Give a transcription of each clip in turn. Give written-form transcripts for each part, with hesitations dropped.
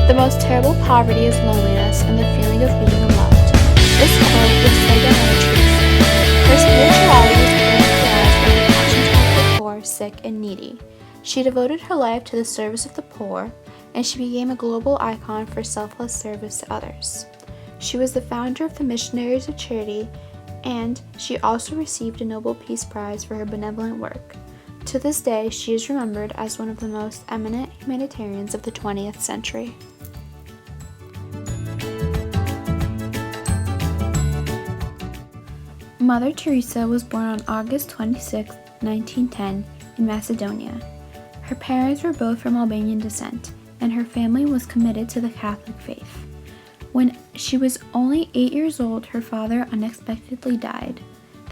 The most terrible poverty is loneliness and the feeling of being unloved. This quote was said by Mother Teresa. Her spirituality was characterized by her passion to help the poor, sick, and needy. She devoted her life to the service of the poor, and she became a global icon for selfless service to others. She was the founder of the Missionaries of Charity, and she also received a Nobel Peace Prize for her benevolent work. To this day, she is remembered as one of the most eminent humanitarians of the 20th century. Mother Teresa was born on August 26, 1910, in Macedonia. Her parents were both from Albanian descent, and her family was committed to the Catholic faith. When she was only 8 years old, her father unexpectedly died.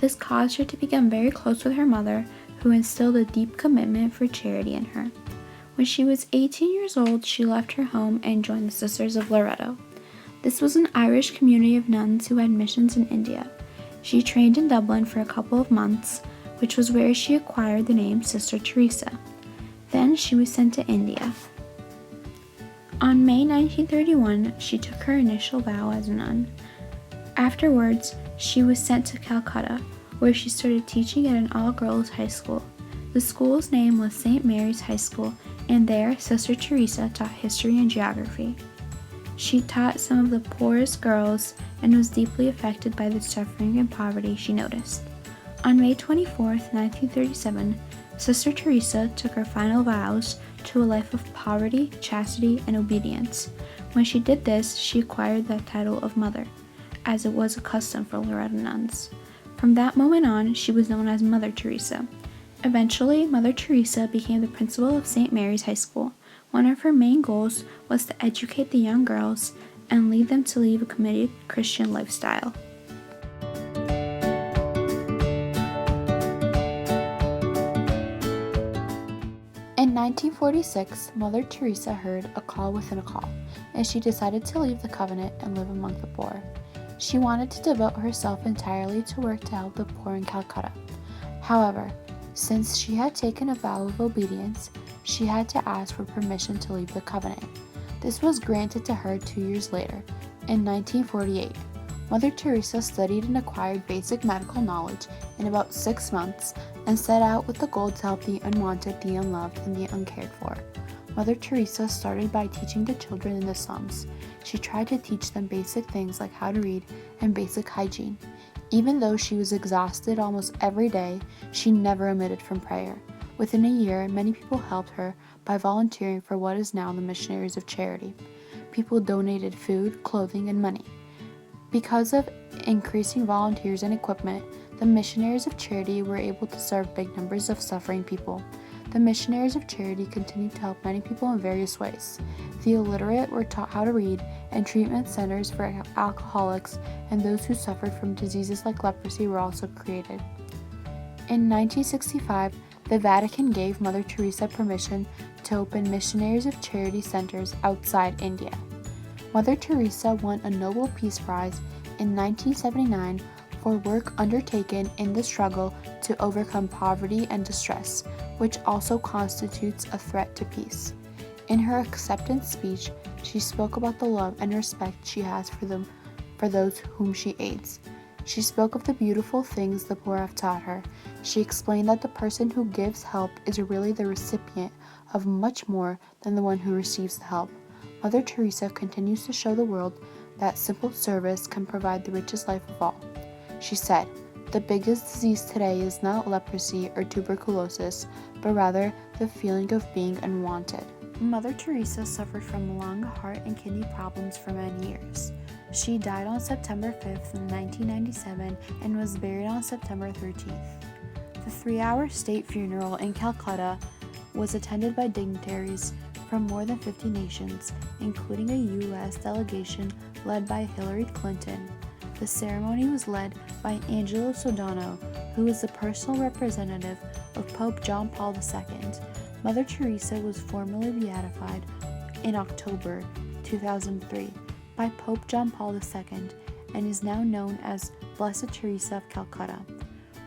This caused her to become very close with her mother, who instilled a deep commitment for charity in her. When she was 18 years old, she left her home and joined the Sisters of Loreto. This was an Irish community of nuns who had missions in India. She trained in Dublin for a couple of months, which was where she acquired the name Sister Teresa. Then she was sent to India. On May 1931, she took her initial vow as a nun. Afterwards, she was sent to Calcutta, where she started teaching at an all-girls high school. The school's name was St. Mary's High School, and there Sister Teresa taught history and geography. She taught some of the poorest girls and was deeply affected by the suffering and poverty she noticed. On May 24, 1937, Sister Teresa took her final vows to a life of poverty, chastity, and obedience. When she did this, she acquired the title of Mother, as it was a custom for Loreto nuns. From that moment on, she was known as Mother Teresa. Eventually, Mother Teresa became the principal of St. Mary's High School. One of her main goals was to educate the young girls and lead them to live a committed Christian lifestyle. In 1946, Mother Teresa heard a call within a call, and she decided to leave the convent and live among the poor. She wanted to devote herself entirely to work to help the poor in Calcutta. However, since she had taken a vow of obedience, she had to ask for permission to leave the convent. This was granted to her 2 years later, in 1948. Mother Teresa studied and acquired basic medical knowledge in about 6 months and set out with the goal to help the unwanted, the unloved, and the uncared for. Mother Teresa started by teaching the children in the slums. She tried to teach them basic things like how to read and basic hygiene. Even though she was exhausted almost every day, she never omitted from prayer. Within a year, many people helped her by volunteering for what is now the Missionaries of Charity. People donated food, clothing, and money. Because of increasing volunteers and equipment, the Missionaries of Charity were able to serve big numbers of suffering people. The Missionaries of Charity continued to help many people in various ways. The illiterate were taught how to read, and treatment centers for alcoholics and those who suffered from diseases like leprosy were also created. In 1965, the Vatican gave Mother Teresa permission to open Missionaries of Charity centers outside India. Mother Teresa won a Nobel Peace Prize in 1979 for work undertaken in the struggle to overcome poverty and distress, which also constitutes a threat to peace. In her acceptance speech, she spoke about the love and respect she has for those whom she aids. She spoke of the beautiful things the poor have taught her. She explained that the person who gives help is really the recipient of much more than the one who receives the help. Mother Teresa continues to show the world that simple service can provide the richest life of all. She said, "The biggest disease today is not leprosy or tuberculosis, but rather the feeling of being unwanted." Mother Teresa suffered from lung, heart, and kidney problems for many years. She died on September 5th, 1997, and was buried on September 13th. The 3-hour state funeral in Calcutta was attended by dignitaries from more than 50 nations, including a U.S. delegation led by Hillary Clinton. The ceremony was led by Angelo Sodano, who is the personal representative of Pope John Paul II. Mother Teresa was formally beatified in October 2003 by Pope John Paul II and is now known as Blessed Teresa of Calcutta.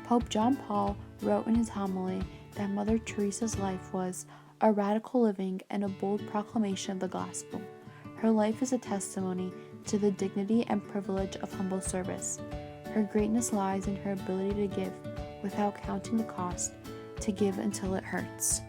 Pope John Paul wrote in his homily that Mother Teresa's life was a radical living and a bold proclamation of the gospel. Her life is a testimony to the dignity and privilege of humble service. Her greatness lies in her ability to give without counting the cost, to give until it hurts.